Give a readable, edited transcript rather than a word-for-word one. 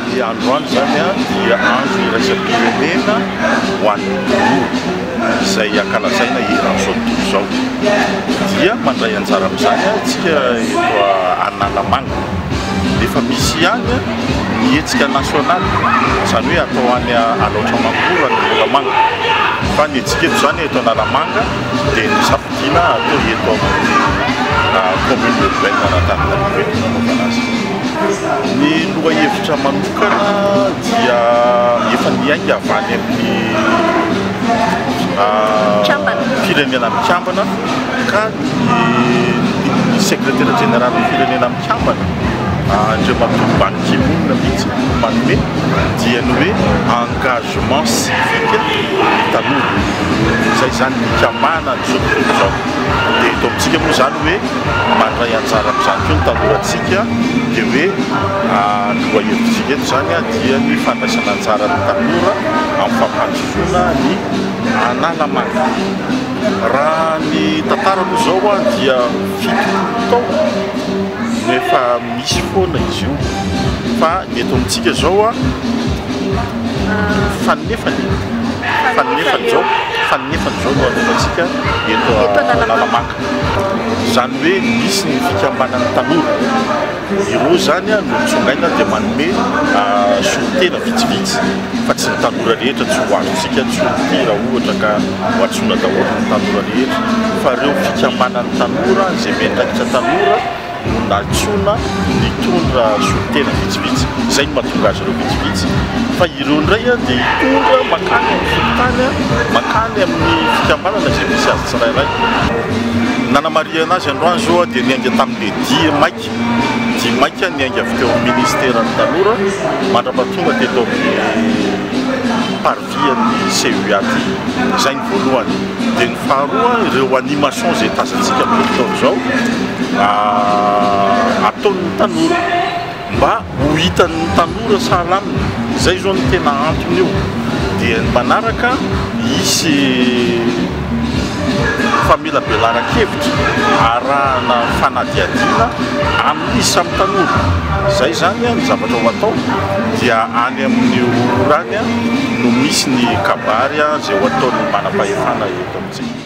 Ny androany zany dia andro iraisam-pirenena ho an'ny tanora izay ankalazaina eran'izao tontolo zao. Dia mandray anjara amin'izany tsika eto Analamanga. Efa misy ihany ny hetsika nasionaly, izany hoe atao any Alaotra Mangoro ny Analamanga. Fa ny hetsika eto zany eto Analamanga dia nisafidiana atao eto amin'ny commune urbaine d'Antananarivo eto nanaovana azy. Ny lohahevitra manokana dia efa niainga avy any amin'ny firenena Mikambana ka ny secrétaire général ny firenena Mikambana Andriamatoa Ban Ki-moon mihitsy manome dia ny hoe engagement civique ny tanora. Izay zany nikamana ny zao tontolo zao. Dia eto amintsika moa zany hoe mandray anjara amin'izany koa ny tanorantsika dia hoe ny lohahevitsika eto zany dia ny fandraisana anjara ny tanora amin'ny fampandrosoana ny Analamanga. Raha ny tantara moa zao dia 7 taona efa misy foana izy io, fa eto amintsika zao fanefany zao no anaovantsika eto Analamanga. Izany hoe misy ny fikambanan'ny tanora. Ireo zany no mitsongaina dia manome solotena vitsivitsy fa tsy ny tanora rehetra tsy ho azontsika tsy ty raha ohatra ka ho antsoina daholo ny tanora rehetra, fa ireo fikambanan'ny tanora izay miandraikitra tanora no natsoina nitondra solotena vitsivitsy. Izay no mahatonga azy ireo vitsivitsy. Fa ireo indray dia hitondra makany amin'ny fokontany, makany amin'ny fikambanana izay misy azy tsirairay. Nanamariana azy androany zao dia niainga tamin'ilay dia maika niainga avy teo amin'ny ministèren'ny tanora mandrapatonga teto amin'ny parvian'ny CUA ty. Izay ny voalohany. Dia ny faharoa ireo animation izay tazantsika amin'ny taona zao ataon'ny tanora mba ho hitan'ny tanora sahalamina. Izay zao ny tena antony io. Dia ny manaraka hisy famelabelan-kevitra arahana fanadihadiana amin'ny samy tanora. Izay zany ny zavatra ho atao dia any amin'ny orany no misy ny kabary izay ho ataon'ny manam-pahefana eto amintsika.